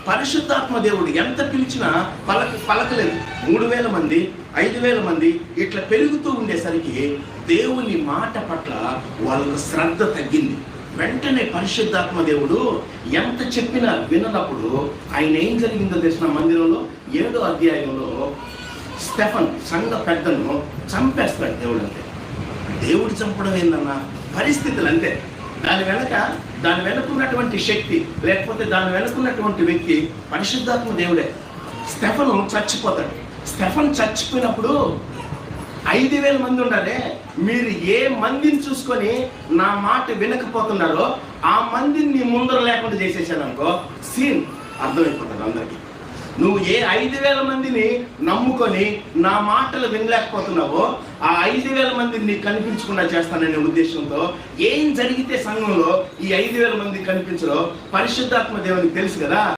పరిశుద్ధాత్మ దేవుడు ఎంత పిలిచినా పలకలేదు. 3000 మంది, 5000 మంది ఇట్లా పెరుగుతూ ఉండేసరికి దేవుని మాట పట్ల వాళ్ళకు శ్రద్ధ తగ్గింది. వెంటనే పరిశుద్ధాత్మ దేవుడు ఎంత చెప్పినా విననప్పుడు ఆయన ఏం జరిగిందో తెలిసిన మందిరంలో 7వ అధ్యాయంలో స్టెఫన్ సంఘ పెద్దను చంపేస్తాడు దేవుడు. అంతే, దేవుడు చంపడం ఏందన్నా, పరిస్థితులు అంతే. దాని వెనుకున్నటువంటి శక్తి, లేకపోతే దాని వెనుకున్నటువంటి వ్యక్తి పరిశుద్ధాత్మ దేవుడే. స్టెఫను చచ్చిపోతాడు. స్టెఫన్ చచ్చిపోయినప్పుడు 5000 మంది ఉండాలి. మీరు ఏ మందిని చూసుకొని నా మాట వినకపోతున్నారో ఆ మందిని నీ ముందర లేకుండా చేసేసాను అనుకో, సీన్ అర్థమైపోతుంది అందరికీ. నువ్వు ఏ 5000 మందిని నమ్ముకొని నా మాటలు వినలేకపోతున్నావో ఆ 5000 మందిని నీకు కనిపించకుండా చేస్తాననే ఉద్దేశంతో ఏం జరిగితే సంఘంలో ఈ 5000 మంది కనిపించరో పరిశుద్ధాత్మ దేవునికి తెలుసు కదా.